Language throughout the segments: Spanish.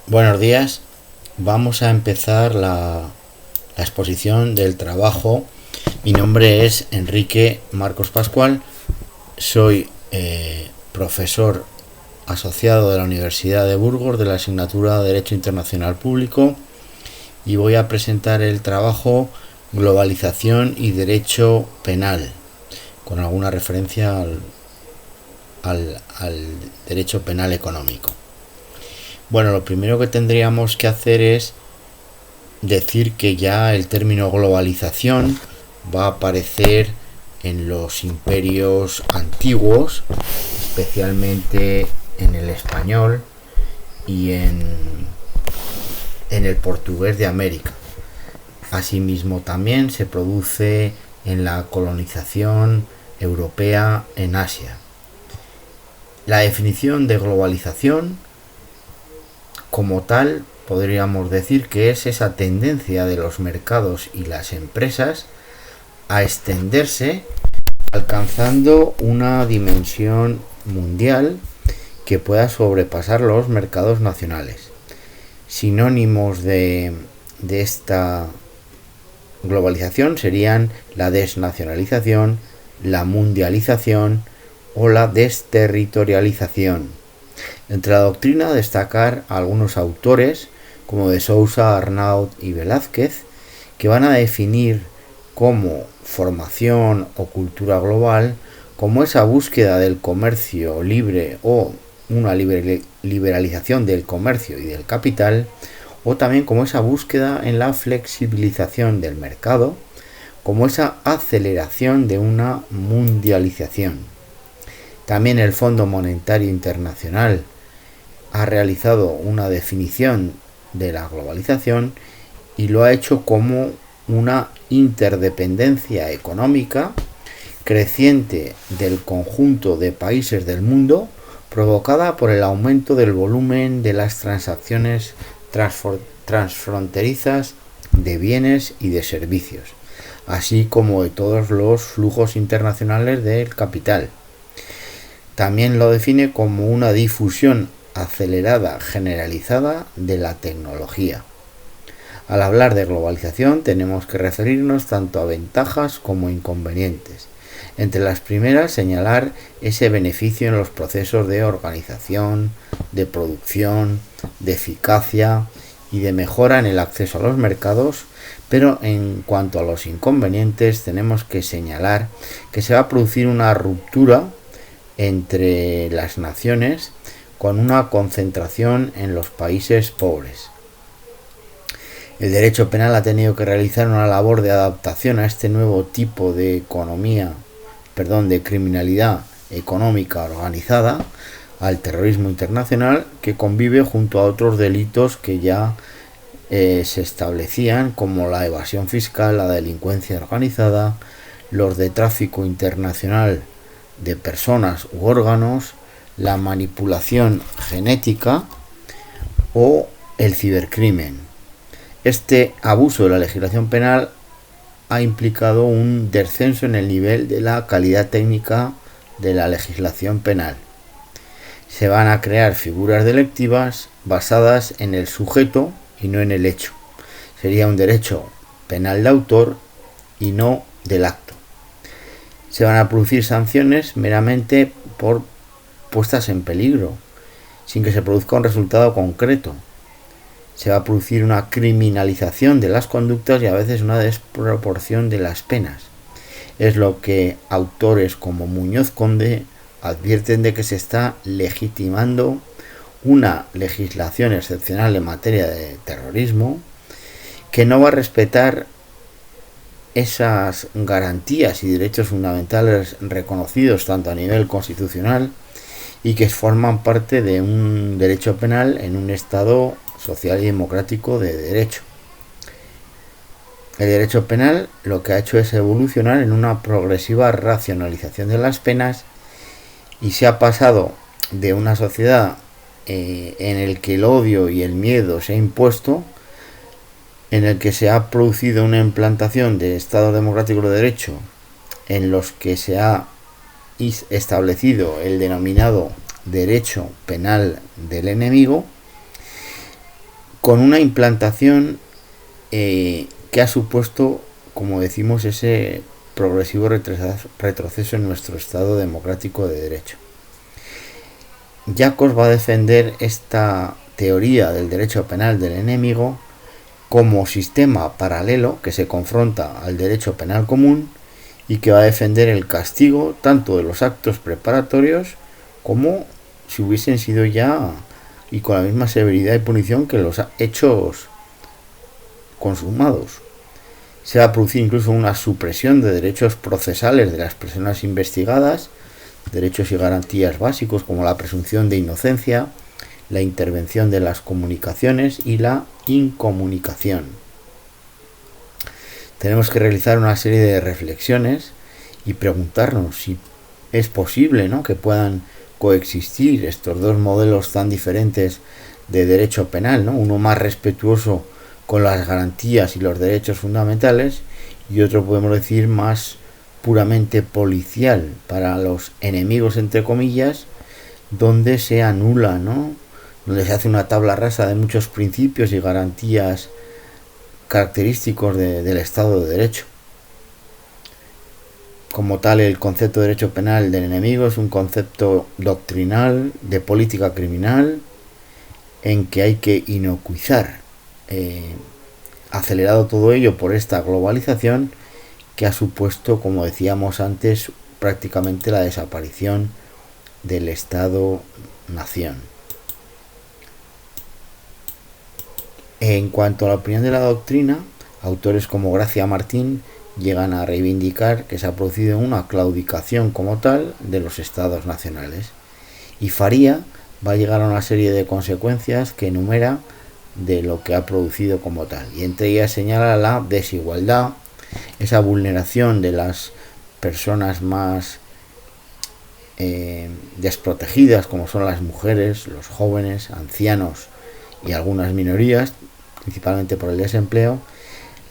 Buenos días. Vamos a empezar la exposición del trabajo. Mi nombre es Enrique Marcos Pascual. Soy profesor asociado de la Universidad de Burgos de la asignatura de Derecho Internacional Público y voy a presentar el trabajo Globalización y Derecho Penal, con alguna referencia al derecho penal económico. Bueno, lo primero que tendríamos que hacer es decir que ya el término globalización va a aparecer en los imperios antiguos, especialmente en el español y en el portugués de América. Asimismo, también se produce en la colonización europea en Asia. La definición de globalización como tal podríamos decir que es esa tendencia de los mercados y las empresas a extenderse alcanzando una dimensión mundial que pueda sobrepasar los mercados nacionales. Sinónimos de esta globalización serían la desnacionalización, la mundialización o la desterritorialización. Entre la doctrina destacar a algunos autores como de Sousa, Arnaud y Velázquez, que van a definir como formación o cultura global como esa búsqueda del comercio libre o una liberalización del comercio y del capital, o también como esa búsqueda en la flexibilización del mercado, como esa aceleración de una mundialización. También el Fondo Monetario Internacional ha realizado una definición de la globalización y lo ha hecho como una interdependencia económica creciente del conjunto de países del mundo provocada por el aumento del volumen de las transacciones transfronterizas de bienes y de servicios, así como de todos los flujos internacionales del capital. También lo define como una difusión acelerada generalizada de la tecnología. Al hablar de globalización tenemos que referirnos tanto a ventajas como inconvenientes. Entre las primeras señalar ese beneficio en los procesos de organización, de producción, de eficacia y de mejora en el acceso a los mercados, pero en cuanto a los inconvenientes tenemos que señalar que se va a producir una ruptura entre las naciones con una concentración en los países pobres. El derecho penal ha tenido que realizar una labor de adaptación a este nuevo tipo de de criminalidad económica organizada, al terrorismo internacional, que convive junto a otros delitos que ya se establecían, como la evasión fiscal, la delincuencia organizada, los de tráfico internacional de personas u órganos, la manipulación genética o el cibercrimen. Este abuso de la legislación penal ha implicado un descenso en el nivel de la calidad técnica de la legislación penal. Se van a crear figuras delictivas basadas en el sujeto y no en el hecho. Sería un derecho penal de autor y no del acto. Se van a producir sanciones meramente por puestas en peligro, sin que se produzca un resultado concreto. Se va a producir una criminalización de las conductas y a veces una desproporción de las penas. Es lo que autores como Muñoz Conde advierten de que se está legitimando una legislación excepcional en materia de terrorismo que no va a respetar esas garantías y derechos fundamentales reconocidos tanto a nivel constitucional y que forman parte de un derecho penal en un Estado social y democrático de derecho. El derecho penal lo que ha hecho es evolucionar en una progresiva racionalización de las penas y se ha pasado de una sociedad en el que el odio y el miedo se ha impuesto, en el que se ha producido una implantación de estados democráticos de derecho en los que se ha establecido el denominado derecho penal del enemigo, con una implantación que ha supuesto, como decimos, ese progresivo retroceso en nuestro Estado democrático de derecho. Jacobs va a defender esta teoría del derecho penal del enemigo como sistema paralelo que se confronta al derecho penal común y que va a defender el castigo tanto de los actos preparatorios como si hubiesen sido ya y con la misma severidad y punición que los hechos consumados. Se va a producir incluso una supresión de derechos procesales de las personas investigadas, derechos y garantías básicos como la presunción de inocencia, la intervención de las comunicaciones y la incomunicación. Tenemos que realizar una serie de reflexiones y preguntarnos si es posible, ¿no?, que puedan coexistir estos dos modelos tan diferentes de derecho penal, ¿no?, uno más respetuoso con las garantías y los derechos fundamentales y otro, podemos decir, más puramente policial para los enemigos, entre comillas, donde se anula, ¿no?, donde se hace una tabla rasa de muchos principios y garantías característicos del Estado de Derecho. Como tal, el concepto de derecho penal del enemigo es un concepto doctrinal de política criminal en que hay que inocuizar, acelerado todo ello por esta globalización que ha supuesto, como decíamos antes, prácticamente la desaparición del Estado-nación. En cuanto a la opinión de la doctrina, autores como Gracia Martín llegan a reivindicar que se ha producido una claudicación como tal de los estados nacionales, y Faría va a llegar a una serie de consecuencias que enumera de lo que ha producido como tal, y entre ellas señala la desigualdad, esa vulneración de las personas más desprotegidas, como son las mujeres, los jóvenes, ancianos y algunas minorías, principalmente por el desempleo,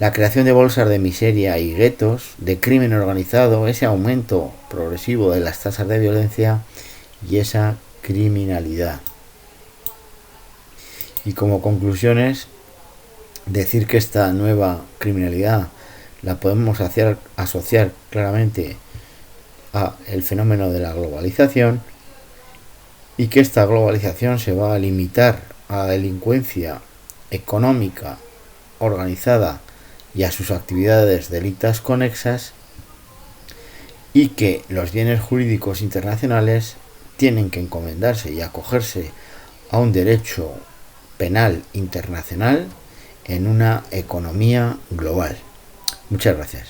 la creación de bolsas de miseria y guetos, de crimen organizado, ese aumento progresivo de las tasas de violencia y esa criminalidad. Y como conclusiones, decir que esta nueva criminalidad la podemos asociar claramente a el fenómeno de la globalización y que esta globalización se va a limitar a la delincuencia económica organizada y a sus actividades delictas conexas, y que los bienes jurídicos internacionales tienen que encomendarse y acogerse a un derecho penal internacional en una economía global. Muchas gracias.